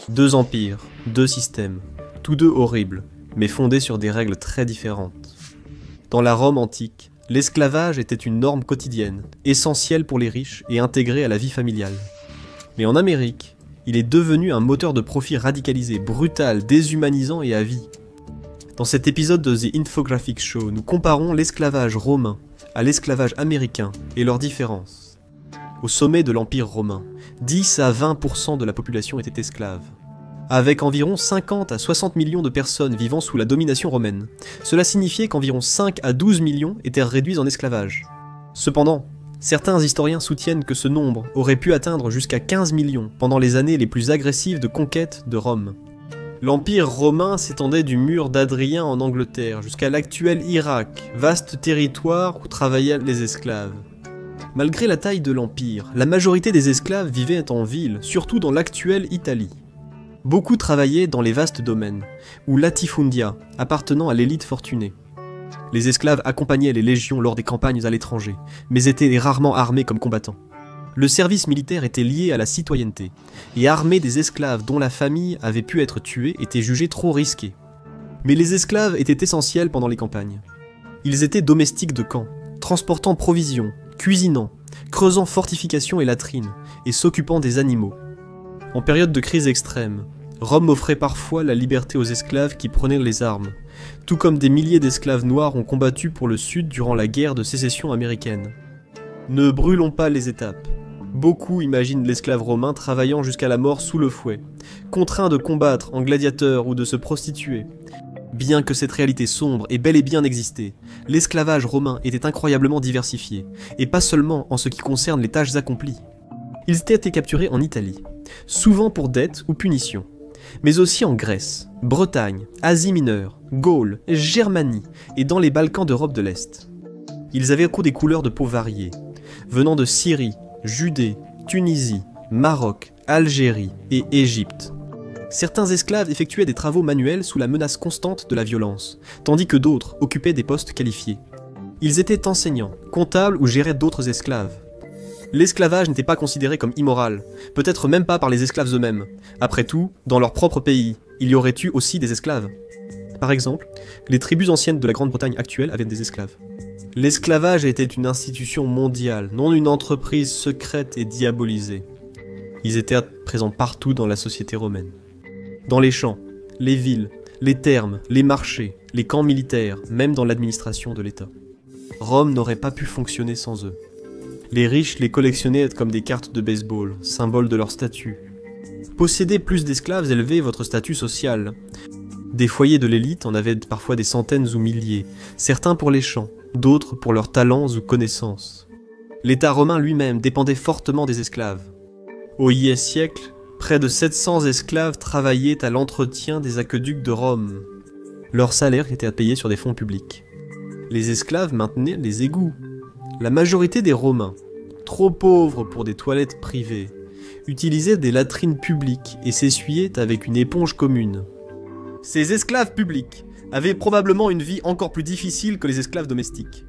Deux empires, deux systèmes, tous deux horribles, mais fondés sur des règles très différentes. Dans la Rome antique, l'esclavage était une norme quotidienne, essentielle pour les riches et intégrée à la vie familiale. Mais en Amérique, il est devenu un moteur de profit radicalisé, brutal, déshumanisant et à vie. Dans cet épisode de The Infographic Show, nous comparons l'esclavage romain à l'esclavage américain et leurs différences. Au sommet de l'Empire romain, 10 à 20% de la population était esclave. Avec environ 50 à 60 millions de personnes vivant sous la domination romaine, cela signifiait qu'environ 5 à 12 millions étaient réduits en esclavage. Cependant, certains historiens soutiennent que ce nombre aurait pu atteindre jusqu'à 15 millions pendant les années les plus agressives de conquête de Rome. L'Empire romain s'étendait du mur d'Adrien en Angleterre jusqu'à l'actuel Irak, vaste territoire où travaillaient les esclaves. Malgré la taille de l'Empire, la majorité des esclaves vivaient en ville, surtout dans l'actuelle Italie. Beaucoup travaillaient dans les vastes domaines, ou latifundia, appartenant à l'élite fortunée. Les esclaves accompagnaient les légions lors des campagnes à l'étranger, mais étaient rarement armés comme combattants. Le service militaire était lié à la citoyenneté, et armer des esclaves dont la famille avait pu être tuée était jugé trop risqué. Mais les esclaves étaient essentiels pendant les campagnes. Ils étaient domestiques de camp, transportant provisions, cuisinant, creusant fortifications et latrines, et s'occupant des animaux. En période de crise extrême, Rome offrait parfois la liberté aux esclaves qui prenaient les armes, tout comme des milliers d'esclaves noirs ont combattu pour le Sud durant la guerre de sécession américaine. Ne brûlons pas les étapes. Beaucoup imaginent l'esclave romain travaillant jusqu'à la mort sous le fouet, contraint de combattre en gladiateur ou de se prostituer. Bien que cette réalité sombre ait bel et bien existé, l'esclavage romain était incroyablement diversifié, et pas seulement en ce qui concerne les tâches accomplies. Ils étaient capturés en Italie, souvent pour dette ou punition, mais aussi en Grèce, Bretagne, Asie mineure, Gaule, Germanie et dans les Balkans d'Europe de l'Est. Ils avaient des couleurs de peau variées, venant de Syrie, Judée, Tunisie, Maroc, Algérie et Égypte. Certains esclaves effectuaient des travaux manuels sous la menace constante de la violence, tandis que d'autres occupaient des postes qualifiés. Ils étaient enseignants, comptables ou géraient d'autres esclaves. L'esclavage n'était pas considéré comme immoral, peut-être même pas par les esclaves eux-mêmes. Après tout, dans leur propre pays, il y aurait eu aussi des esclaves. Par exemple, les tribus anciennes de la Grande-Bretagne actuelle avaient des esclaves. L'esclavage était une institution mondiale, non une entreprise secrète et diabolisée. Ils étaient présents partout dans la société romaine. Dans les champs, les villes, les thermes, les marchés, les camps militaires, même dans l'administration de l'État. Rome n'aurait pas pu fonctionner sans eux. Les riches les collectionnaient comme des cartes de baseball, symbole de leur statut. Posséder plus d'esclaves élevait votre statut social. Des foyers de l'élite en avaient parfois des centaines ou milliers, certains pour les champs, d'autres pour leurs talents ou connaissances. L'État romain lui-même dépendait fortement des esclaves. Au Ie siècle, près de 700 esclaves travaillaient à l'entretien des aqueducs de Rome. Leur salaire était à payer sur des fonds publics. Les esclaves maintenaient les égouts. La majorité des Romains, trop pauvres pour des toilettes privées, utilisaient des latrines publiques et s'essuyaient avec une éponge commune. Ces esclaves publics avaient probablement une vie encore plus difficile que les esclaves domestiques.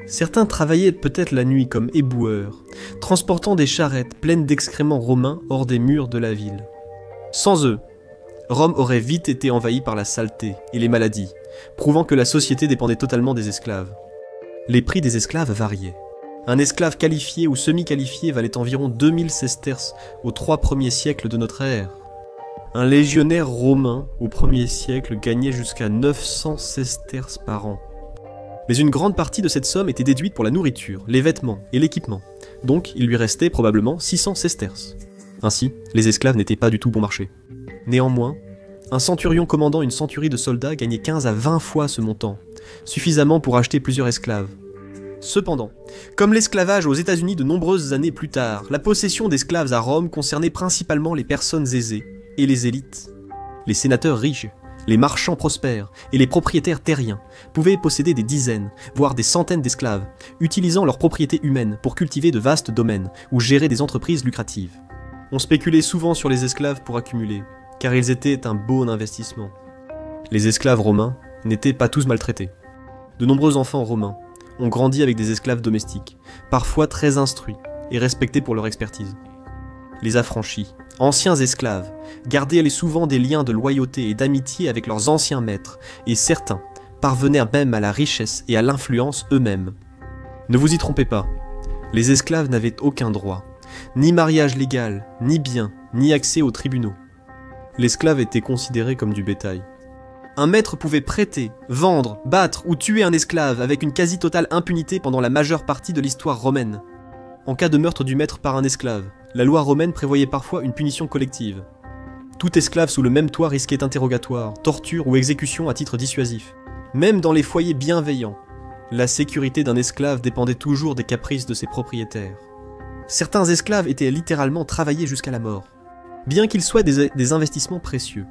Certains travaillaient peut-être la nuit comme éboueurs, transportant des charrettes pleines d'excréments romains hors des murs de la ville. Sans eux, Rome aurait vite été envahie par la saleté et les maladies, prouvant que la société dépendait totalement des esclaves. Les prix des esclaves variaient. Un esclave qualifié ou semi-qualifié valait environ 2000 sesterces aux 3 premiers siècles de notre ère. Un légionnaire romain au 1er siècle gagnait jusqu'à 900 sesterces par an. Mais une grande partie de cette somme était déduite pour la nourriture, les vêtements et l'équipement, donc il lui restait probablement 600 sesterces. Ainsi, les esclaves n'étaient pas du tout bon marché. Néanmoins, un centurion commandant une centurie de soldats gagnait 15 à 20 fois ce montant, suffisamment pour acheter plusieurs esclaves. Cependant, comme l'esclavage aux États-Unis de nombreuses années plus tard, la possession d'esclaves à Rome concernait principalement les personnes aisées et les élites. Les sénateurs riches, les marchands prospères et les propriétaires terriens pouvaient posséder des dizaines, voire des centaines d'esclaves, utilisant leurs propriétés humaines pour cultiver de vastes domaines ou gérer des entreprises lucratives. On spéculait souvent sur les esclaves pour accumuler, car ils étaient un bon investissement. Les esclaves romains n'étaient pas tous maltraités. De nombreux enfants romains ont grandi avec des esclaves domestiques, parfois très instruits et respectés pour leur expertise. Les affranchis, anciens esclaves, gardaient souvent des liens de loyauté et d'amitié avec leurs anciens maîtres, et certains parvenaient même à la richesse et à l'influence eux-mêmes. Ne vous y trompez pas, les esclaves n'avaient aucun droit, ni mariage légal, ni bien, ni accès aux tribunaux. L'esclave était considéré comme du bétail. Un maître pouvait prêter, vendre, battre ou tuer un esclave avec une quasi-totale impunité pendant la majeure partie de l'histoire romaine. En cas de meurtre du maître par un esclave, la loi romaine prévoyait parfois une punition collective. Tout esclave sous le même toit risquait interrogatoire, torture ou exécution à titre dissuasif. Même dans les foyers bienveillants, la sécurité d'un esclave dépendait toujours des caprices de ses propriétaires. Certains esclaves étaient littéralement travaillés jusqu'à la mort. Bien qu'ils soient des investissements précieux,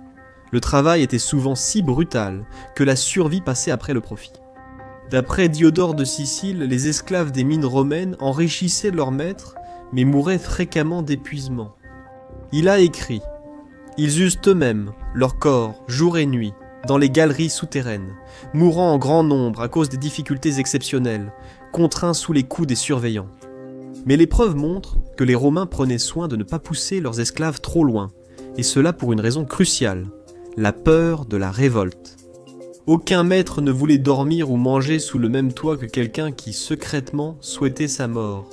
le travail était souvent si brutal que la survie passait après le profit. D'après Diodore de Sicile, les esclaves des mines romaines enrichissaient leurs maîtres, mais mouraient fréquemment d'épuisement. Il a écrit « Ils usent eux-mêmes leur corps, jour et nuit, dans les galeries souterraines, mourant en grand nombre à cause des difficultés exceptionnelles, contraints sous les coups des surveillants. » Mais les preuves montrent que les Romains prenaient soin de ne pas pousser leurs esclaves trop loin, et cela pour une raison cruciale, la peur de la révolte. Aucun maître ne voulait dormir ou manger sous le même toit que quelqu'un qui secrètement souhaitait sa mort.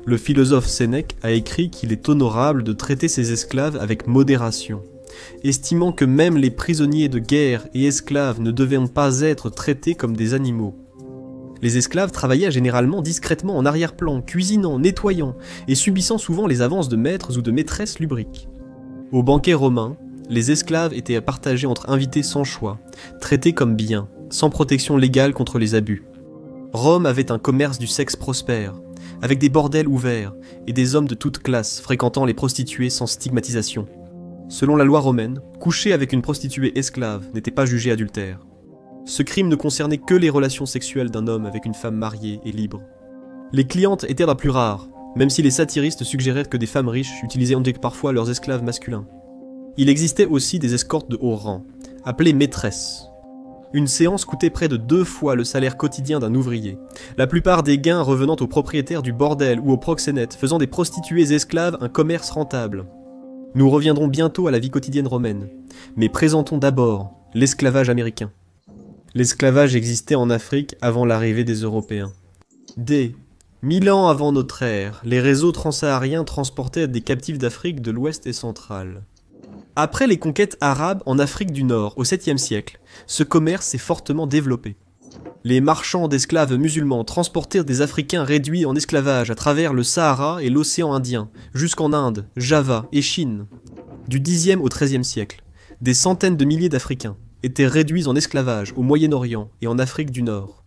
Le philosophe Sénèque a écrit qu'il est honorable de traiter ses esclaves avec modération, estimant que même les prisonniers de guerre et esclaves ne devaient pas être traités comme des animaux. Les esclaves travaillaient généralement discrètement en arrière-plan, cuisinant, nettoyant, et subissant souvent les avances de maîtres ou de maîtresses lubriques. Au banquet romain, les esclaves étaient partagés entre invités sans choix, traités comme biens, sans protection légale contre les abus. Rome avait un commerce du sexe prospère, avec des bordels ouverts et des hommes de toutes classes fréquentant les prostituées sans stigmatisation. Selon la loi romaine, coucher avec une prostituée esclave n'était pas jugé adultère. Ce crime ne concernait que les relations sexuelles d'un homme avec une femme mariée et libre. Les clientes étaient la plus rare, même si les satiristes suggéraient que des femmes riches utilisaient parfois leurs esclaves masculins. Il existait aussi des escortes de haut rang, appelées maîtresses. Une séance coûtait près de 2 fois le salaire quotidien d'un ouvrier, la plupart des gains revenant aux propriétaires du bordel ou aux proxénètes, faisant des prostituées esclaves un commerce rentable. Nous reviendrons bientôt à la vie quotidienne romaine, mais présentons d'abord l'esclavage américain. L'esclavage existait en Afrique avant l'arrivée des Européens. Dès 1000 ans avant notre ère, les réseaux transsahariens transportaient des captifs d'Afrique de l'Ouest et centrale. Après les conquêtes arabes en Afrique du Nord au 7e siècle, ce commerce s'est fortement développé. Les marchands d'esclaves musulmans transportèrent des Africains réduits en esclavage à travers le Sahara et l'océan Indien, jusqu'en Inde, Java et Chine. Du 10e au 13e siècle, des centaines de milliers d'Africains étaient réduits en esclavage au Moyen-Orient et en Afrique du Nord.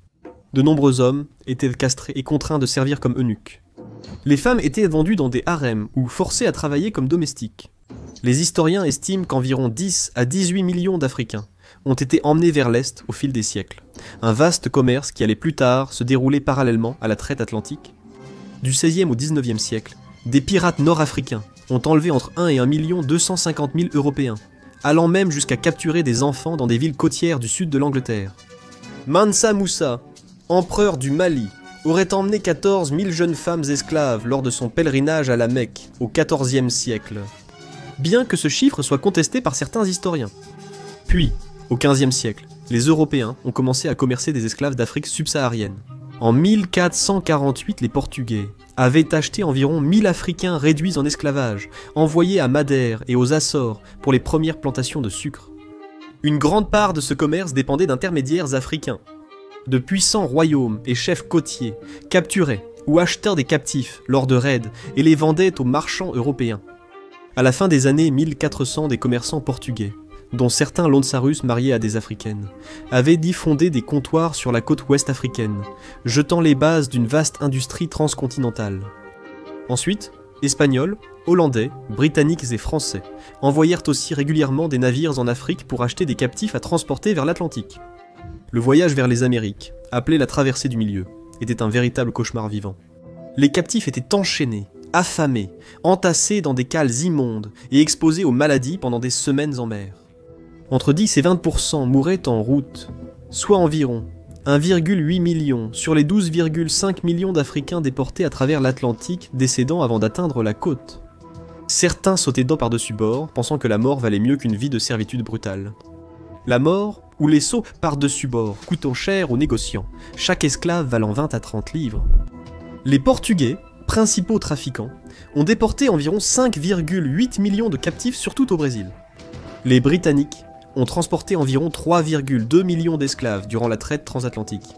De nombreux hommes étaient castrés et contraints de servir comme eunuques. Les femmes étaient vendues dans des harems ou forcées à travailler comme domestiques. Les historiens estiment qu'environ 10 à 18 millions d'Africains ont été emmenés vers l'Est au fil des siècles. Un vaste commerce qui allait plus tard se dérouler parallèlement à la traite atlantique. Du 16e au 19e siècle, des pirates nord-africains ont enlevé entre 1 et 1 250 000 Européens, allant même jusqu'à capturer des enfants dans des villes côtières du sud de l'Angleterre. Mansa Moussa, empereur du Mali, aurait emmené 14 000 jeunes femmes esclaves lors de son pèlerinage à la Mecque au XIVe siècle. Bien que ce chiffre soit contesté par certains historiens. Puis, au XVe siècle, les Européens ont commencé à commercer des esclaves d'Afrique subsaharienne. En 1448, les Portugais avaient acheté environ 1000 Africains réduits en esclavage, envoyés à Madère et aux Açores pour les premières plantations de sucre. Une grande part de ce commerce dépendait d'intermédiaires africains. De puissants royaumes et chefs côtiers capturaient ou achetaient des captifs lors de raids et les vendaient aux marchands européens. À la fin des années 1400, des commerçants portugais, dont certains Lonsarus mariés à des Africaines, avaient dit fonder des comptoirs sur la côte ouest africaine, jetant les bases d'une vaste industrie transcontinentale. Ensuite, Espagnols, Hollandais, Britanniques et Français envoyèrent aussi régulièrement des navires en Afrique pour acheter des captifs à transporter vers l'Atlantique. Le voyage vers les Amériques, appelé la traversée du milieu, était un véritable cauchemar vivant. Les captifs étaient enchaînés, affamés, entassés dans des cales immondes et exposés aux maladies pendant des semaines en mer. Entre 10 et 20% mouraient en route, soit environ 1,8 million sur les 12,5 millions d'Africains déportés à travers l'Atlantique décédant avant d'atteindre la côte. Certains sautaient dedans par-dessus bord, pensant que la mort valait mieux qu'une vie de servitude brutale. La mort, ou les sauts par-dessus bord, coûtant cher aux négociants, chaque esclave valant 20 à 30 livres. Les Portugais, principaux trafiquants, ont déporté environ 5,8 millions de captifs sur tout au Brésil. Les Britanniques ont transporté environ 3,2 millions d'esclaves durant la traite transatlantique.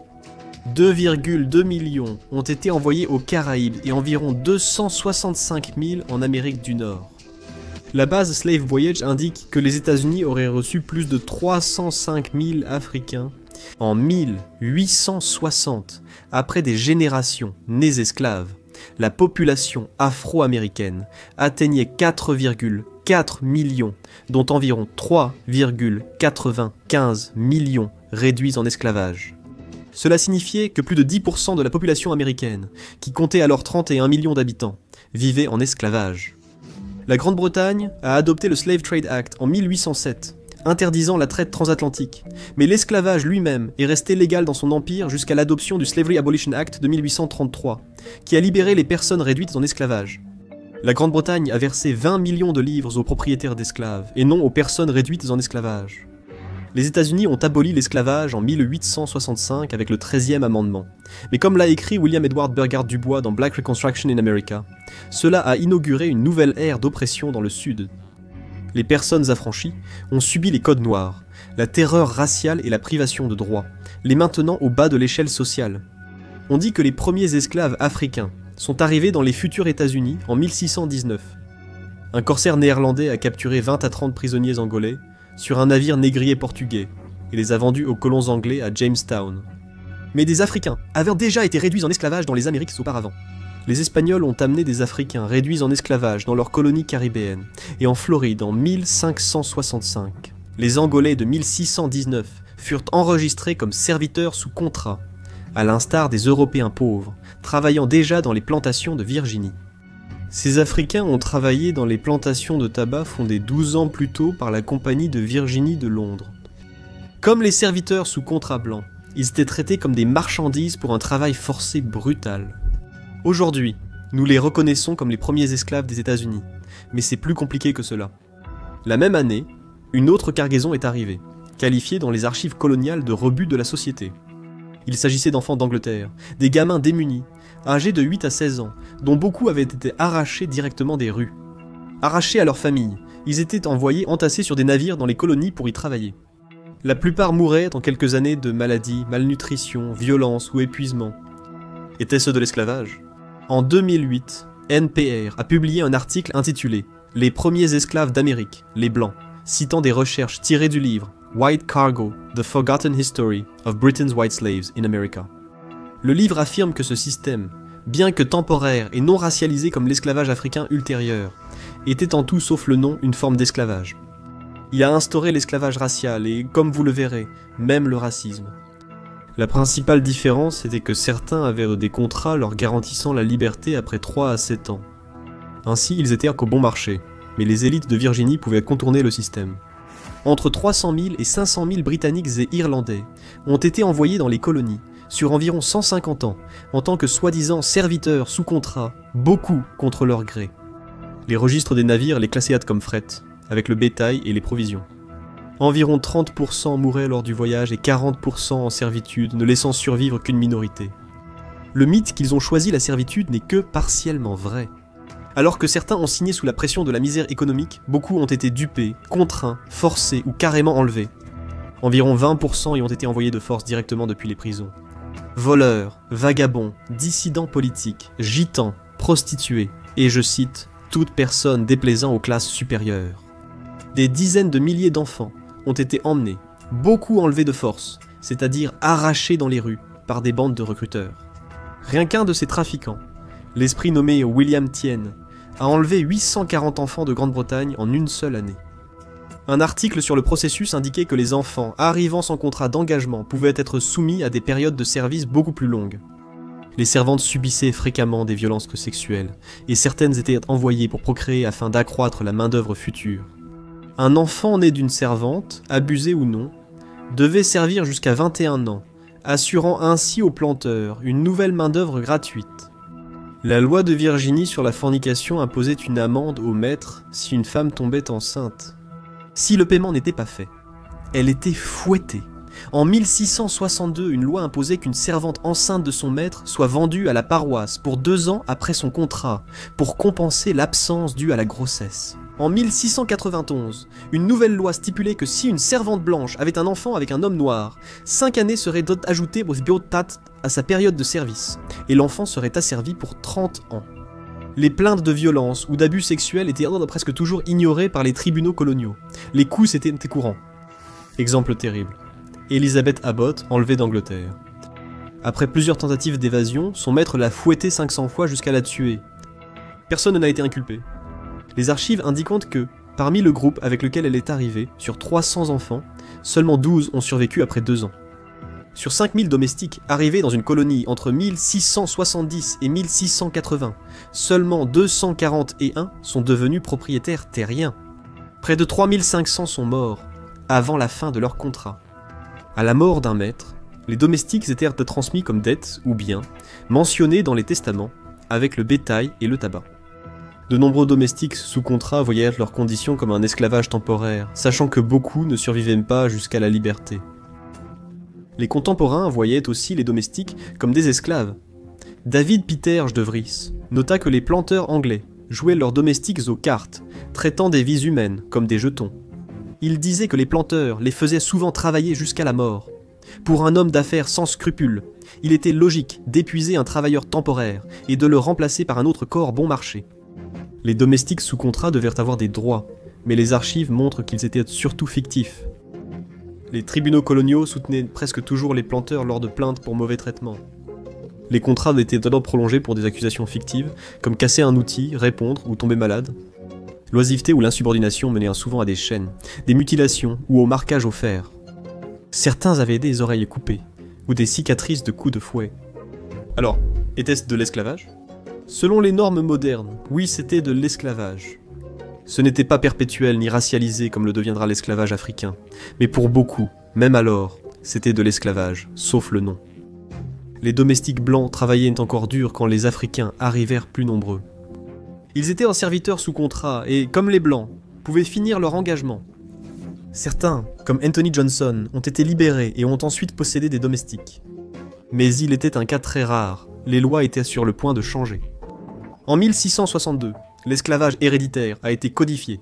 2,2 millions ont été envoyés aux Caraïbes et environ 265 000 en Amérique du Nord. La base Slave Voyage indique que les États-Unis auraient reçu plus de 305 000 Africains en 1860, après des générations nés esclaves. La population afro-américaine atteignait 4,4 millions, dont environ 3,95 millions réduits en esclavage. Cela signifiait que plus de 10% de la population américaine, qui comptait alors 31 millions d'habitants, vivait en esclavage. La Grande-Bretagne a adopté le Slave Trade Act en 1807, interdisant la traite transatlantique, mais l'esclavage lui-même est resté légal dans son empire jusqu'à l'adoption du Slavery Abolition Act de 1833, qui a libéré les personnes réduites en esclavage. La Grande-Bretagne a versé 20 millions de livres aux propriétaires d'esclaves, et non aux personnes réduites en esclavage. Les États-Unis ont aboli l'esclavage en 1865 avec le 13e amendement. Mais comme l'a écrit William Edward Burgard Dubois dans Black Reconstruction in America, cela a inauguré une nouvelle ère d'oppression dans le Sud. Les personnes affranchies ont subi les codes noirs, la terreur raciale et la privation de droits, les maintenant au bas de l'échelle sociale. On dit que les premiers esclaves africains sont arrivés dans les futurs États-Unis en 1619. Un corsaire néerlandais a capturé 20 à 30 prisonniers angolais sur un navire négrier portugais et les a vendus aux colons anglais à Jamestown. Mais des Africains avaient déjà été réduits en esclavage dans les Amériques auparavant. Les Espagnols ont amené des Africains réduits en esclavage dans leurs colonies caribéennes et en Floride en 1565. Les Angolais de 1619 furent enregistrés comme serviteurs sous contrat, à l'instar des Européens pauvres, travaillant déjà dans les plantations de Virginie. Ces Africains ont travaillé dans les plantations de tabac fondées 12 ans plus tôt par la Compagnie de Virginie de Londres. Comme les serviteurs sous contrat blanc, ils étaient traités comme des marchandises pour un travail forcé brutal. Aujourd'hui, nous les reconnaissons comme les premiers esclaves des États-Unis, mais c'est plus compliqué que cela. La même année, une autre cargaison est arrivée, qualifiée dans les archives coloniales de rebut de la société. Il s'agissait d'enfants d'Angleterre, des gamins démunis, âgés de 8 à 16 ans, dont beaucoup avaient été arrachés directement des rues. Arrachés à leur famille, ils étaient envoyés entassés sur des navires dans les colonies pour y travailler. La plupart mouraient en quelques années de maladies, malnutrition, violence ou épuisement. Était-ce de l'esclavage ? En 2008, NPR a publié un article intitulé « Les premiers esclaves d'Amérique, les Blancs », citant des recherches tirées du livre « White Cargo, The Forgotten History of Britain's White Slaves in America ». Le livre affirme que ce système, bien que temporaire et non racialisé comme l'esclavage africain ultérieur, était en tout sauf le nom une forme d'esclavage. Il a instauré l'esclavage racial et, comme vous le verrez, même le racisme. La principale différence était que certains avaient des contrats leur garantissant la liberté après 3 à 7 ans. Ainsi, ils étaient qu'au bon marché, mais les élites de Virginie pouvaient contourner le système. Entre 300 000 et 500 000 Britanniques et Irlandais ont été envoyés dans les colonies, sur environ 150 ans, en tant que soi-disant serviteurs sous contrat, beaucoup contre leur gré. Les registres des navires les classaient comme fret, avec le bétail et les provisions. Environ 30% mouraient lors du voyage et 40% en servitude, ne laissant survivre qu'une minorité. Le mythe qu'ils ont choisi la servitude n'est que partiellement vrai. Alors que certains ont signé sous la pression de la misère économique, beaucoup ont été dupés, contraints, forcés ou carrément enlevés. Environ 20% y ont été envoyés de force directement depuis les prisons. Voleurs, vagabonds, dissidents politiques, gitans, prostituées, et je cite, toute personne déplaisant aux classes supérieures. Des dizaines de milliers d'enfants ont été emmenés, beaucoup enlevés de force, c'est-à-dire arrachés dans les rues par des bandes de recruteurs. Rien qu'un de ces trafiquants, l'esprit nommé William Tien, a enlevé 840 enfants de Grande-Bretagne en une seule année. Un article sur le processus indiquait que les enfants arrivant sans contrat d'engagement pouvaient être soumis à des périodes de service beaucoup plus longues. Les servantes subissaient fréquemment des violences sexuelles, et certaines étaient envoyées pour procréer afin d'accroître la main-d'œuvre future. Un enfant né d'une servante, abusé ou non, devait servir jusqu'à 21 ans, assurant ainsi aux planteurs une nouvelle main-d'œuvre gratuite. La loi de Virginie sur la fornication imposait une amende au maître si une femme tombait enceinte. Si le paiement n'était pas fait, elle était fouettée. En 1662, une loi imposait qu'une servante enceinte de son maître soit vendue à la paroisse pour 2 ans après son contrat, pour compenser l'absence due à la grossesse. En 1691, une nouvelle loi stipulait que si une servante blanche avait un enfant avec un homme noir, 5 années seraient ajoutées au Sbiotat à sa période de service, et l'enfant serait asservi pour 30 ans. Les plaintes de violence ou d'abus sexuels étaient presque toujours ignorées par les tribunaux coloniaux. Les coups étaient courants. Exemple terrible. Elizabeth Abbott, enlevée d'Angleterre. Après plusieurs tentatives d'évasion, son maître l'a fouettée 500 fois jusqu'à la tuer. Personne n'a été inculpé. Les archives indiquent que, parmi le groupe avec lequel elle est arrivée, sur 300 enfants, seulement 12 ont survécu après 2 ans. Sur 5000 domestiques arrivés dans une colonie entre 1670 et 1680, seulement 241 sont devenus propriétaires terriens. Près de 3500 sont morts, avant la fin de leur contrat. À la mort d'un maître, les domestiques étaient transmis comme dettes ou biens, mentionnés dans les testaments, avec le bétail et le tabac. De nombreux domestiques sous contrat voyaient leurs conditions comme un esclavage temporaire, sachant que beaucoup ne survivaient pas jusqu'à la liberté. Les contemporains voyaient aussi les domestiques comme des esclaves. David Piterge de Vries nota que les planteurs anglais jouaient leurs domestiques aux cartes, traitant des vies humaines comme des jetons. Il disait que les planteurs les faisaient souvent travailler jusqu'à la mort. Pour un homme d'affaires sans scrupules, il était logique d'épuiser un travailleur temporaire et de le remplacer par un autre corps bon marché. Les domestiques sous contrat devaient avoir des droits, mais les archives montrent qu'ils étaient surtout fictifs. Les tribunaux coloniaux soutenaient presque toujours les planteurs lors de plaintes pour mauvais traitement. Les contrats étaient alors prolongés pour des accusations fictives, comme casser un outil, répondre ou tomber malade. L'oisiveté ou l'insubordination menaient souvent à des chaînes, des mutilations ou au marquage au fer. Certains avaient des oreilles coupées, ou des cicatrices de coups de fouet. Alors, était-ce de l'esclavage ? Selon les normes modernes, oui, c'était de l'esclavage. Ce n'était pas perpétuel ni racialisé comme le deviendra l'esclavage africain, mais pour beaucoup, même alors, c'était de l'esclavage, sauf le nom. Les domestiques blancs travaillaient encore dur quand les Africains arrivèrent plus nombreux. Ils étaient en serviteurs sous contrat et, comme les Blancs, pouvaient finir leur engagement. Certains, comme Anthony Johnson, ont été libérés et ont ensuite possédé des domestiques. Mais il était un cas très rare, les lois étaient sur le point de changer. En 1662, l'esclavage héréditaire a été codifié.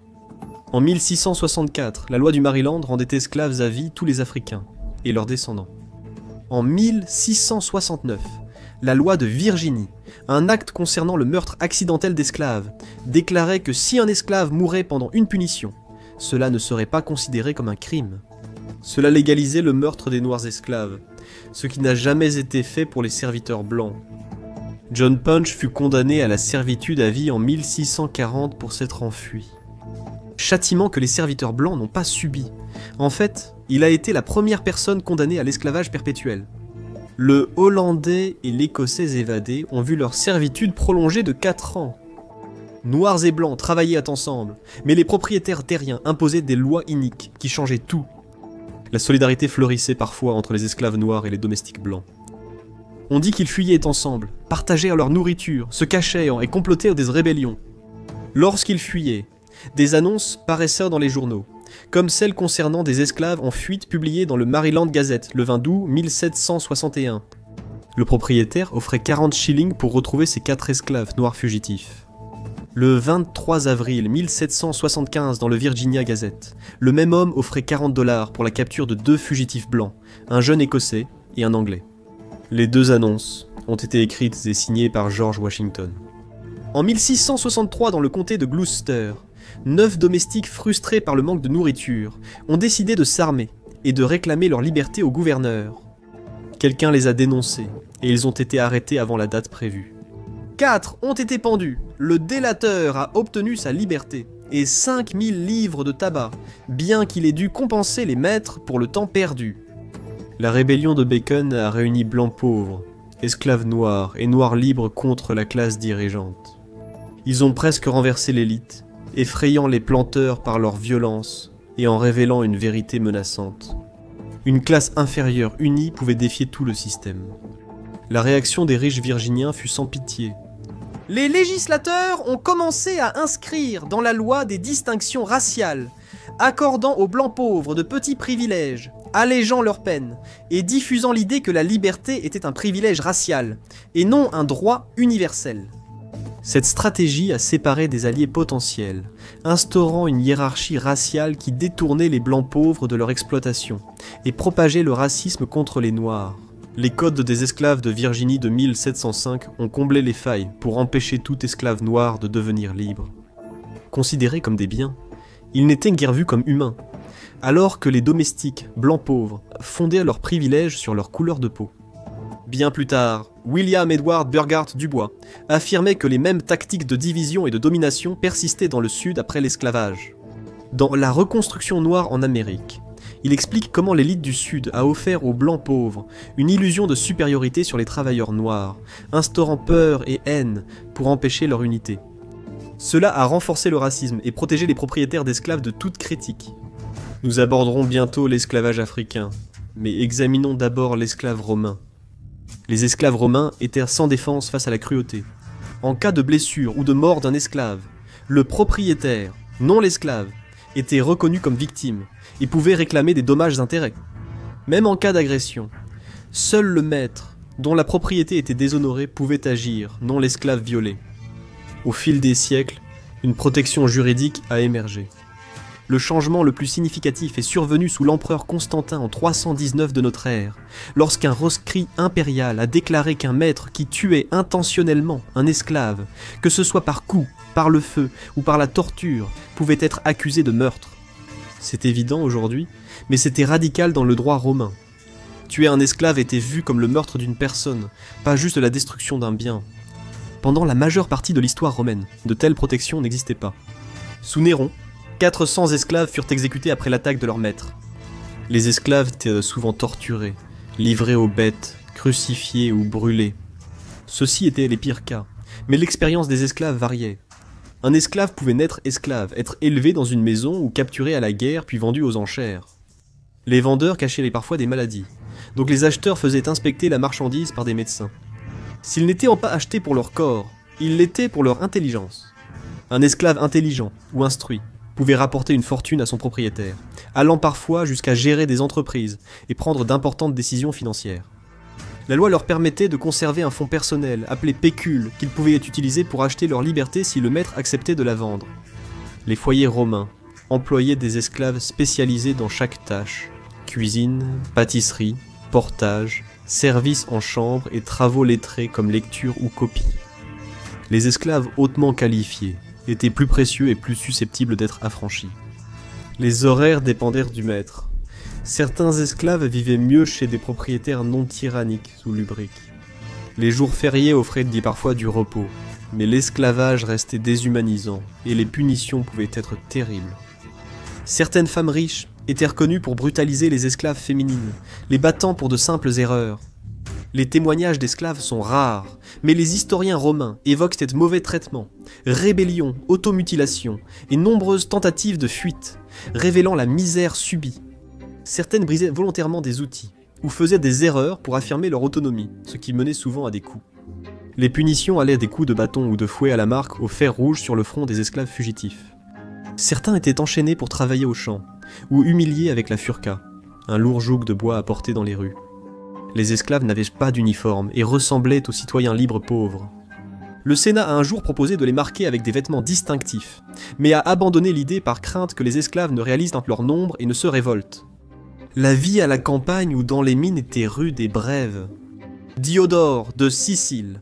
En 1664, la loi du Maryland rendait esclaves à vie tous les Africains et leurs descendants. En 1669, la loi de Virginie, un acte concernant le meurtre accidentel d'esclaves, déclarait que si un esclave mourait pendant une punition, cela ne serait pas considéré comme un crime. Cela légalisait le meurtre des noirs esclaves, ce qui n'a jamais été fait pour les serviteurs blancs. John Punch fut condamné à la servitude à vie en 1640 pour s'être enfui. Châtiment que les serviteurs blancs n'ont pas subi. En fait, il a été la première personne condamnée à l'esclavage perpétuel. Le Hollandais et l'Écossais évadés ont vu leur servitude prolongée de 4 ans. Noirs et blancs travaillaient ensemble, mais les propriétaires terriens imposaient des lois iniques qui changeaient tout. La solidarité fleurissait parfois entre les esclaves noirs et les domestiques blancs. On dit qu'ils fuyaient ensemble, partageaient leur nourriture, se cachaient et complotaient des rébellions. Lorsqu'ils fuyaient, des annonces paraissaient dans les journaux, comme celle concernant des esclaves en fuite publiée dans le Maryland Gazette le 20 août 1761. Le propriétaire offrait 40 shillings pour retrouver ses 4 esclaves noirs fugitifs. Le 23 avril 1775 dans le Virginia Gazette, le même homme offrait 40 $ pour la capture de 2 fugitifs blancs, un jeune écossais et un anglais. Les 2 annonces ont été écrites et signées par George Washington. En 1663 dans le comté de Gloucester, 9 domestiques frustrés par le manque de nourriture ont décidé de s'armer et de réclamer leur liberté au gouverneur. Quelqu'un les a dénoncés et ils ont été arrêtés avant la date prévue. 4 ont été pendus, le délateur a obtenu sa liberté et 5000 livres de tabac, bien qu'il ait dû compenser les maîtres pour le temps perdu. La rébellion de Bacon a réuni blancs pauvres, esclaves noirs et noirs libres contre la classe dirigeante. Ils ont presque renversé l'élite, effrayant les planteurs par leur violence et en révélant une vérité menaçante. Une classe inférieure unie pouvait défier tout le système. La réaction des riches virginiens fut sans pitié. Les législateurs ont commencé à inscrire dans la loi des distinctions raciales, accordant aux blancs pauvres de petits privilèges, allégeant leurs peines, et diffusant l'idée que la liberté était un privilège racial, et non un droit universel. Cette stratégie a séparé des alliés potentiels, instaurant une hiérarchie raciale qui détournait les blancs pauvres de leur exploitation, et propageait le racisme contre les noirs. Les codes des esclaves de Virginie de 1705 ont comblé les failles pour empêcher tout esclave noir de devenir libre. Considérés comme des biens, ils n'étaient guère vus comme humains, alors que les domestiques, blancs pauvres, fondaient leurs privilèges sur leur couleur de peau. Bien plus tard, William Edward Burghardt Dubois affirmait que les mêmes tactiques de division et de domination persistaient dans le Sud après l'esclavage. Dans La reconstruction noire en Amérique, il explique comment l'élite du Sud a offert aux blancs pauvres une illusion de supériorité sur les travailleurs noirs, instaurant peur et haine pour empêcher leur unité. Cela a renforcé le racisme et protégé les propriétaires d'esclaves de toute critique. Nous aborderons bientôt l'esclavage africain, mais examinons d'abord l'esclave romain. Les esclaves romains étaient sans défense face à la cruauté. En cas de blessure ou de mort d'un esclave, le propriétaire, non l'esclave, était reconnu comme victime et pouvait réclamer des dommages-intérêts. Même en cas d'agression, seul le maître, dont la propriété était déshonorée, pouvait agir, non l'esclave violé. Au fil des siècles, une protection juridique a émergé. Le changement le plus significatif est survenu sous l'empereur Constantin en 319 de notre ère, lorsqu'un rescrit impérial a déclaré qu'un maître qui tuait intentionnellement un esclave, que ce soit par coup, par le feu ou par la torture, pouvait être accusé de meurtre. C'est évident aujourd'hui, mais c'était radical dans le droit romain. Tuer un esclave était vu comme le meurtre d'une personne, pas juste la destruction d'un bien. Pendant la majeure partie de l'histoire romaine, de telles protections n'existaient pas. Sous Néron, 400 esclaves furent exécutés après l'attaque de leur maître. Les esclaves étaient souvent torturés, livrés aux bêtes, crucifiés ou brûlés. Ceux-ci étaient les pires cas, mais l'expérience des esclaves variait. Un esclave pouvait naître esclave, être élevé dans une maison ou capturé à la guerre puis vendu aux enchères. Les vendeurs cachaient parfois des maladies, donc les acheteurs faisaient inspecter la marchandise par des médecins. S'ils n'étaient pas achetés pour leur corps, ils l'étaient pour leur intelligence. Un esclave intelligent ou instruit pouvait rapporter une fortune à son propriétaire, allant parfois jusqu'à gérer des entreprises et prendre d'importantes décisions financières. La loi leur permettait de conserver un fonds personnel, appelé pécule, qu'ils pouvaient utiliser pour acheter leur liberté si le maître acceptait de la vendre. Les foyers romains employaient des esclaves spécialisés dans chaque tâche: cuisine, pâtisserie, portage, service en chambre et travaux lettrés comme lecture ou copie. Les esclaves hautement qualifiés étaient plus précieux et plus susceptibles d'être affranchis. Les horaires dépendèrent du maître. Certains esclaves vivaient mieux chez des propriétaires non tyranniques ou lubriques. Les jours fériés offraient parfois du repos, mais l'esclavage restait déshumanisant et les punitions pouvaient être terribles. Certaines femmes riches étaient reconnues pour brutaliser les esclaves féminines, les battant pour de simples erreurs. Les témoignages d'esclaves sont rares, mais les historiens romains évoquent cet mauvais traitement, rébellions, automutilations et nombreuses tentatives de fuite, révélant la misère subie. Certaines brisaient volontairement des outils, ou faisaient des erreurs pour affirmer leur autonomie, ce qui menait souvent à des coups. Les punitions allaient des coups de bâton ou de fouet à la marque au fer rouge sur le front des esclaves fugitifs. Certains étaient enchaînés pour travailler au champ, ou humiliés avec la furca, un lourd joug de bois à porter dans les rues. Les esclaves n'avaient pas d'uniforme et ressemblaient aux citoyens libres pauvres. Le Sénat a un jour proposé de les marquer avec des vêtements distinctifs, mais a abandonné l'idée par crainte que les esclaves ne réalisent leur nombre et ne se révoltent. La vie à la campagne ou dans les mines était rude et brève. Diodore de Sicile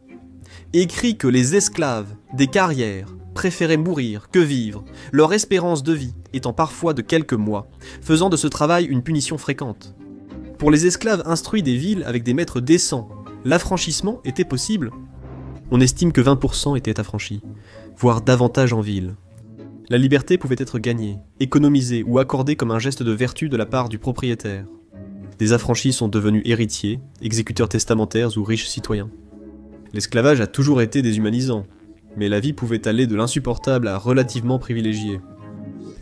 écrit que les esclaves des carrières préféraient mourir que vivre, leur espérance de vie étant parfois de quelques mois, faisant de ce travail une punition fréquente. Pour les esclaves instruits des villes avec des maîtres décents, l'affranchissement était possible. On estime que 20% étaient affranchis, voire davantage en ville. La liberté pouvait être gagnée, économisée ou accordée comme un geste de vertu de la part du propriétaire. Des affranchis sont devenus héritiers, exécuteurs testamentaires ou riches citoyens. L'esclavage a toujours été déshumanisant, mais la vie pouvait aller de l'insupportable à relativement privilégié.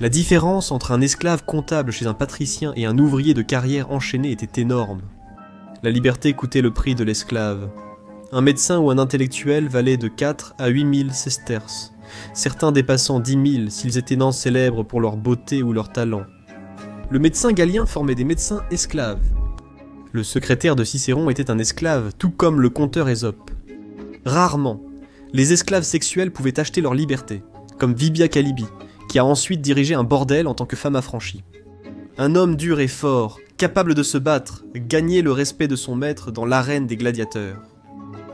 La différence entre un esclave comptable chez un patricien et un ouvrier de carrière enchaîné était énorme. La liberté coûtait le prix de l'esclave. Un médecin ou un intellectuel valait de 4 à 8 000 sesterces, certains dépassant 10 000 s'ils étaient non célèbres pour leur beauté ou leur talent. Le médecin Galien formait des médecins esclaves. Le secrétaire de Cicéron était un esclave, tout comme le conteur Ésope. Rarement, les esclaves sexuels pouvaient acheter leur liberté, comme Vibia Calibi, qui a ensuite dirigé un bordel en tant que femme affranchie. Un homme dur et fort, capable de se battre, gagnait le respect de son maître dans l'arène des gladiateurs.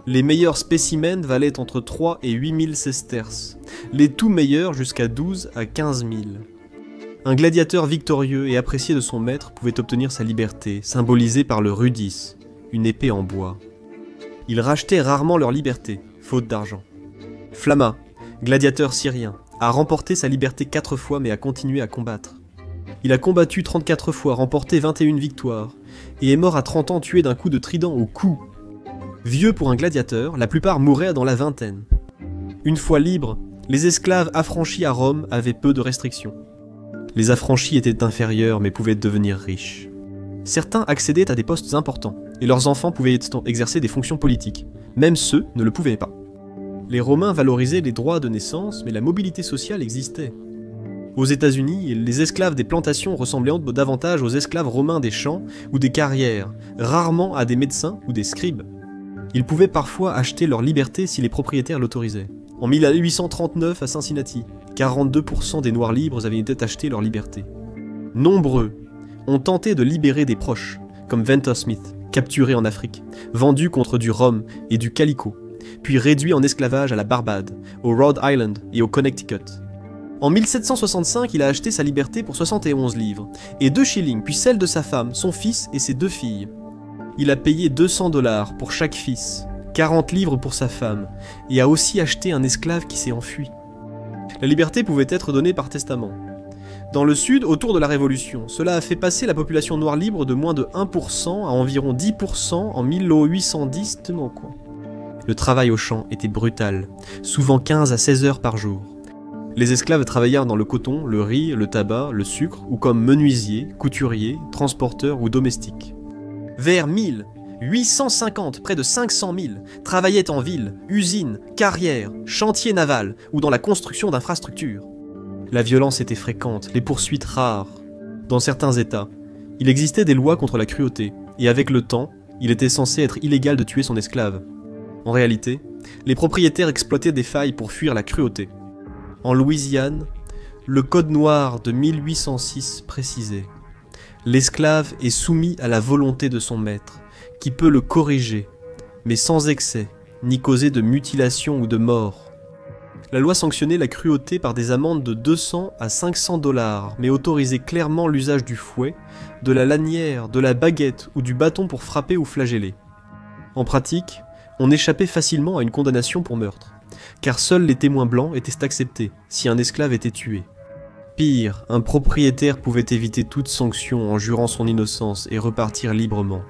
Les meilleurs spécimens valaient entre 3 et 8 000 sesterces, les tout meilleurs jusqu'à 12 à 15 000. Un gladiateur victorieux et apprécié de son maître pouvait obtenir sa liberté, symbolisée par le rudis, une épée en bois. Ils rachetaient rarement leur liberté, faute d'argent. Flamma, gladiateur syrien, a remporté sa liberté 4 fois mais a continué à combattre. Il a combattu 34 fois, remporté 21 victoires, et est mort à 30 ans tué d'un coup de trident au cou. Vieux pour un gladiateur, la plupart mouraient dans la vingtaine. Une fois libres, les esclaves affranchis à Rome avaient peu de restrictions. Les affranchis étaient inférieurs mais pouvaient devenir riches. Certains accédaient à des postes importants, et leurs enfants pouvaient exercer des fonctions politiques. Même ceux ne le pouvaient pas. Les Romains valorisaient les droits de naissance, mais la mobilité sociale existait. Aux États-Unis, les esclaves des plantations ressemblaient davantage aux esclaves romains des champs ou des carrières, rarement à des médecins ou des scribes. Ils pouvaient parfois acheter leur liberté si les propriétaires l'autorisaient. En 1839 à Cincinnati, 42% des Noirs libres avaient acheté leur liberté. Nombreux ont tenté de libérer des proches, comme Ventor Smith, capturé en Afrique, vendu contre du rhum et du calico, puis réduit en esclavage à la Barbade, au Rhode Island et au Connecticut. En 1765, il a acheté sa liberté pour 71 livres, et 2 shillings, puis celle de sa femme, son fils et ses 2 filles. Il a payé 200 $ pour chaque fils, 40 livres pour sa femme, et a aussi acheté un esclave qui s'est enfui. La liberté pouvait être donnée par testament. Dans le sud, autour de la Révolution, cela a fait passer la population noire libre de moins de 1% à environ 10% en 1810. Le travail au champ était brutal, souvent 15 à 16 heures par jour. Les esclaves travaillèrent dans le coton, le riz, le tabac, le sucre, ou comme menuisiers, couturiers, transporteurs ou domestiques. Vers 1850, près de 500 000, travaillaient en ville, usines, carrières, chantiers navals ou dans la construction d'infrastructures. La violence était fréquente, les poursuites rares. Dans certains États, il existait des lois contre la cruauté, et avec le temps, il était censé être illégal de tuer son esclave. En réalité, les propriétaires exploitaient des failles pour fuir la cruauté. En Louisiane, le Code noir de 1806 précisait « L'esclave est soumis à la volonté de son maître, qui peut le corriger, mais sans excès, ni causer de mutilation ou de mort. » La loi sanctionnait la cruauté par des amendes de 200 à 500 $, mais autorisait clairement l'usage du fouet, de la lanière, de la baguette ou du bâton pour frapper ou flageller. En pratique, on échappait facilement à une condamnation pour meurtre, car seuls les témoins blancs étaient acceptés si un esclave était tué. Pire, un propriétaire pouvait éviter toute sanction en jurant son innocence et repartir librement.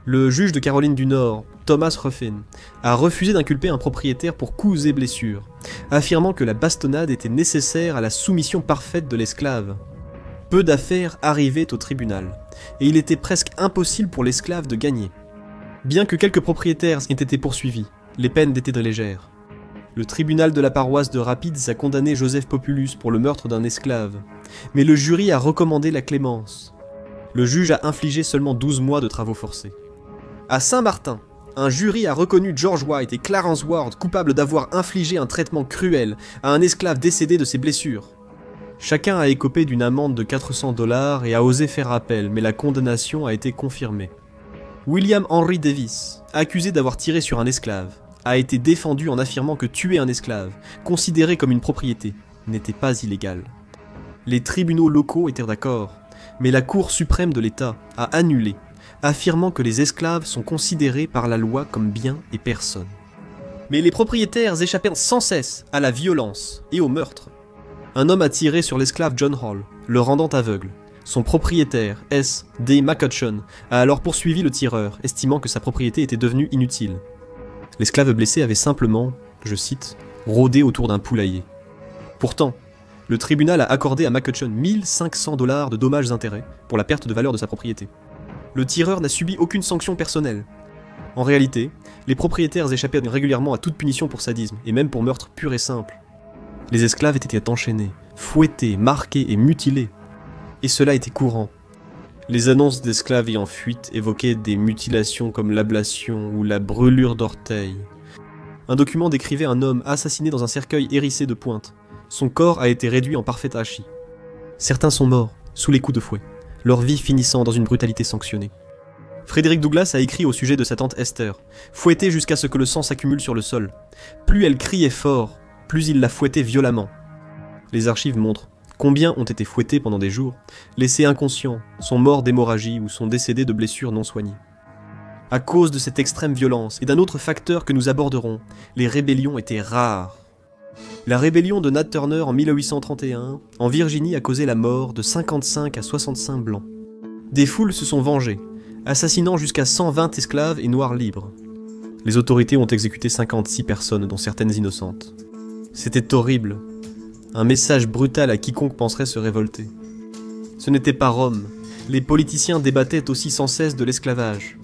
Le juge de Caroline du Nord, Thomas Ruffin, a refusé d'inculper un propriétaire pour coups et blessures, affirmant que la bastonnade était nécessaire à la soumission parfaite de l'esclave. Peu d'affaires arrivaient au tribunal, et il était presque impossible pour l'esclave de gagner. Bien que quelques propriétaires aient été poursuivis, les peines étaient légères. Le tribunal de la paroisse de Rapides a condamné Joseph Populus pour le meurtre d'un esclave, mais le jury a recommandé la clémence. Le juge a infligé seulement 12 mois de travaux forcés. À Saint-Martin, un jury a reconnu George White et Clarence Ward coupables d'avoir infligé un traitement cruel à un esclave décédé de ses blessures. Chacun a écopé d'une amende de 400 $ et a osé faire appel, mais la condamnation a été confirmée. William Henry Davis, accusé d'avoir tiré sur un esclave, a été défendu en affirmant que tuer un esclave, considéré comme une propriété, n'était pas illégal. Les tribunaux locaux étaient d'accord, mais la Cour suprême de l'État a annulé, affirmant que les esclaves sont considérés par la loi comme biens et personnes. Mais les propriétaires échappaient sans cesse à la violence et au meurtre. Un homme a tiré sur l'esclave John Hall, le rendant aveugle. Son propriétaire, S. D. McCutcheon, a alors poursuivi le tireur, estimant que sa propriété était devenue inutile. L'esclave blessé avait simplement, je cite, « rôdé autour d'un poulailler ». Pourtant, le tribunal a accordé à McCutcheon 1 500 $ de dommages-intérêts pour la perte de valeur de sa propriété. Le tireur n'a subi aucune sanction personnelle. En réalité, les propriétaires échappaient régulièrement à toute punition pour sadisme, et même pour meurtre pur et simple. Les esclaves étaient enchaînés, fouettés, marqués et mutilés. Et cela était courant. Les annonces d'esclaves ayant fuite évoquaient des mutilations comme l'ablation ou la brûlure d'orteils. Un document décrivait un homme assassiné dans un cercueil hérissé de pointes. Son corps a été réduit en parfait hachis. Certains sont morts, sous les coups de fouet, leur vie finissant dans une brutalité sanctionnée. Frédéric Douglass a écrit au sujet de sa tante Esther, fouettée jusqu'à ce que le sang s'accumule sur le sol. Plus elle criait fort, plus il la fouettait violemment. Les archives montrent combien ont été fouettés pendant des jours, laissés inconscients, sont morts d'hémorragie ou sont décédés de blessures non soignées. À cause de cette extrême violence et d'un autre facteur que nous aborderons, les rébellions étaient rares. La rébellion de Nat Turner en 1831 en Virginie a causé la mort de 55 à 65 blancs. Des foules se sont vengées, assassinant jusqu'à 120 esclaves et noirs libres. Les autorités ont exécuté 56 personnes, dont certaines innocentes. C'était horrible. Un message brutal à quiconque penserait se révolter. Ce n'était pas Rome. Les politiciens débattaient aussi sans cesse de l'esclavage.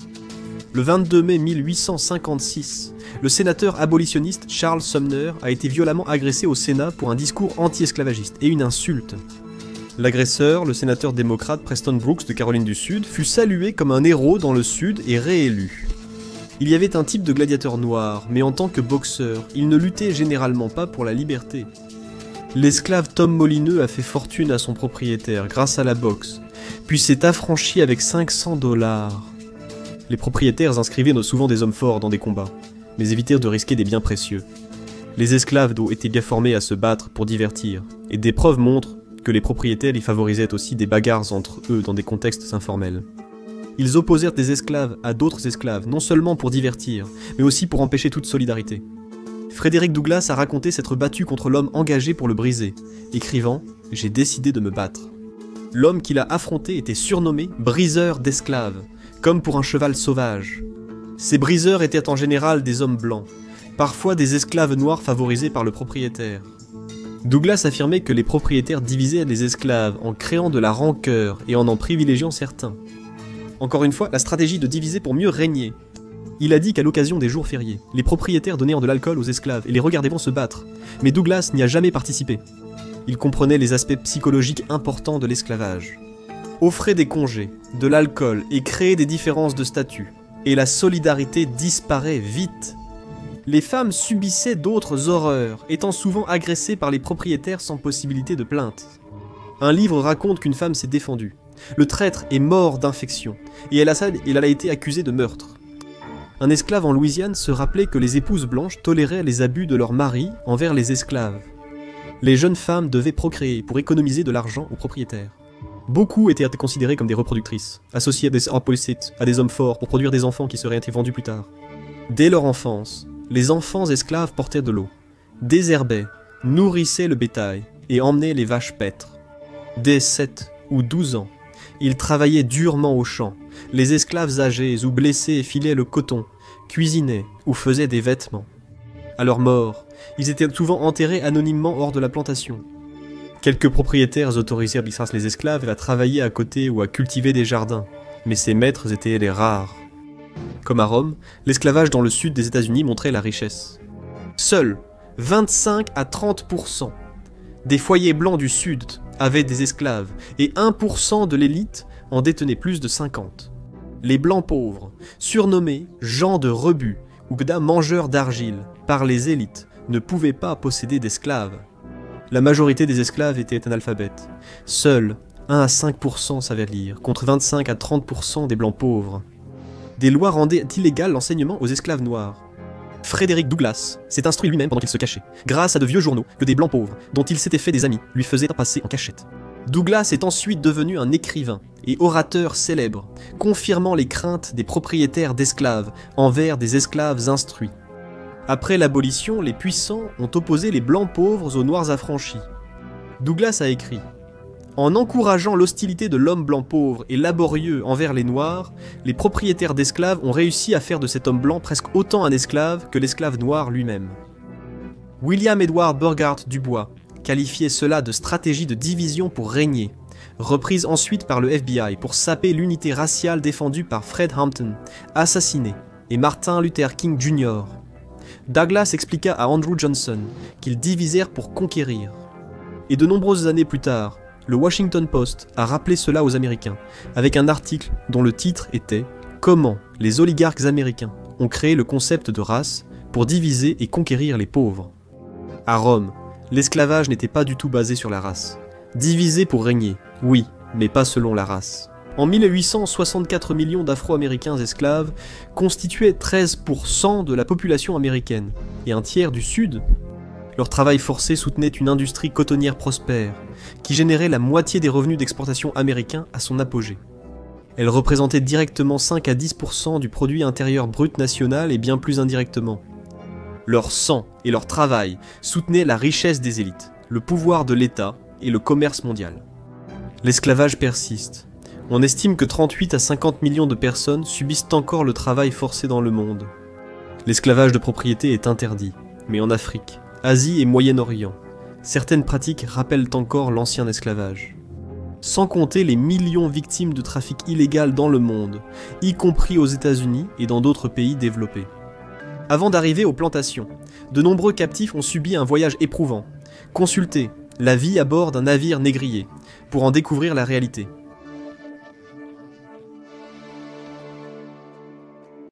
Le 22 mai 1856, le sénateur abolitionniste Charles Sumner a été violemment agressé au Sénat pour un discours anti-esclavagiste et une insulte. L'agresseur, le sénateur démocrate Preston Brooks de Caroline du Sud, fut salué comme un héros dans le Sud et réélu. Il y avait un type de gladiateur noir, mais en tant que boxeur, il ne luttait généralement pas pour la liberté. L'esclave Tom Molineux a fait fortune à son propriétaire grâce à la boxe, puis s'est affranchi avec 500 $. Les propriétaires inscrivaient souvent des hommes forts dans des combats, mais évitèrent de risquer des biens précieux. Les esclaves d'eau étaient bien formés à se battre pour divertir, et des preuves montrent que les propriétaires y favorisaient aussi des bagarres entre eux dans des contextes informels. Ils opposèrent des esclaves à d'autres esclaves, non seulement pour divertir, mais aussi pour empêcher toute solidarité. Frédéric Douglass a raconté s'être battu contre l'homme engagé pour le briser, écrivant « J'ai décidé de me battre ». L'homme qu'il a affronté était surnommé « briseur d'esclaves », comme pour un cheval sauvage. Ces briseurs étaient en général des hommes blancs, parfois des esclaves noirs favorisés par le propriétaire. Douglass affirmait que les propriétaires divisaient les esclaves en créant de la rancœur et en privilégiant certains. Encore une fois, la stratégie de diviser pour mieux régner. Il a dit qu'à l'occasion des jours fériés, les propriétaires donnaient de l'alcool aux esclaves et les regardaient se battre, mais Douglass n'y a jamais participé. Il comprenait les aspects psychologiques importants de l'esclavage. Offrer des congés, de l'alcool et créer des différences de statut, et la solidarité disparaît vite. Les femmes subissaient d'autres horreurs, étant souvent agressées par les propriétaires sans possibilité de plainte. Un livre raconte qu'une femme s'est défendue. Le traître est mort d'infection, et elle a été accusée de meurtre. Un esclave en Louisiane se rappelait que les épouses blanches toléraient les abus de leurs maris envers les esclaves. Les jeunes femmes devaient procréer pour économiser de l'argent aux propriétaires. Beaucoup étaient considérées comme des reproductrices, associées à des hommes forts pour produire des enfants qui seraient été vendus plus tard. Dès leur enfance, les enfants esclaves portaient de l'eau, désherbaient, nourrissaient le bétail et emmenaient les vaches paître. Dès 7 ou 12 ans, ils travaillaient durement au champ. Les esclaves âgés ou blessés filaient le coton, cuisinaient ou faisaient des vêtements. À leur mort, ils étaient souvent enterrés anonymement hors de la plantation. Quelques propriétaires autorisèrent les esclaves à travailler à côté ou à cultiver des jardins, mais ces maîtres étaient les rares. Comme à Rome, l'esclavage dans le sud des États-Unis montrait la richesse. Seuls 25 à 30% des foyers blancs du sud avaient des esclaves, et 1% de l'élite en détenait plus de 50. Les blancs pauvres, surnommés gens de rebut ou mangeurs d'argile par les élites, ne pouvaient pas posséder d'esclaves. La majorité des esclaves étaient analphabètes. Seuls 1 à 5% savaient lire, contre 25 à 30% des blancs pauvres. Des lois rendaient illégal l'enseignement aux esclaves noirs. Frédéric Douglass s'est instruit lui-même pendant qu'il se cachait, grâce à de vieux journaux que des blancs pauvres, dont il s'était fait des amis, lui faisaient passer en cachette. Douglass est ensuite devenu un écrivain et orateur célèbre, confirmant les craintes des propriétaires d'esclaves envers des esclaves instruits. Après l'abolition, les puissants ont opposé les blancs pauvres aux noirs affranchis. Douglass a écrit « En encourageant l'hostilité de l'homme blanc pauvre et laborieux envers les noirs, les propriétaires d'esclaves ont réussi à faire de cet homme blanc presque autant un esclave que l'esclave noir lui-même. » William Edward Burghardt Dubois qualifiait cela de stratégie de division pour régner, reprise ensuite par le FBI pour saper l'unité raciale défendue par Fred Hampton, assassiné, et Martin Luther King Jr. Douglas expliqua à Andrew Johnson qu'ils divisèrent pour conquérir. Et de nombreuses années plus tard, le Washington Post a rappelé cela aux Américains, avec un article dont le titre était « Comment les oligarques américains ont créé le concept de race pour diviser et conquérir les pauvres ». À Rome, l'esclavage n'était pas du tout basé sur la race. Diviser pour régner, oui, mais pas selon la race. En 1864 millions d'Afro-Américains esclaves constituaient 13% de la population américaine, et un tiers du Sud. Leur travail forcé soutenait une industrie cotonnière prospère, qui générait la moitié des revenus d'exportation américains à son apogée. Elle représentait directement 5 à 10% du produit intérieur brut national et bien plus indirectement. Leur sang et leur travail soutenaient la richesse des élites, le pouvoir de l'État et le commerce mondial. L'esclavage persiste. On estime que 38 à 50 millions de personnes subissent encore le travail forcé dans le monde. L'esclavage de propriété est interdit, mais en Afrique, Asie et Moyen-Orient, certaines pratiques rappellent encore l'ancien esclavage. Sans compter les millions de victimes de trafic illégal dans le monde, y compris aux États-Unis et dans d'autres pays développés. Avant d'arriver aux plantations, de nombreux captifs ont subi un voyage éprouvant. Consultez La vie à bord d'un navire négrier pour en découvrir la réalité.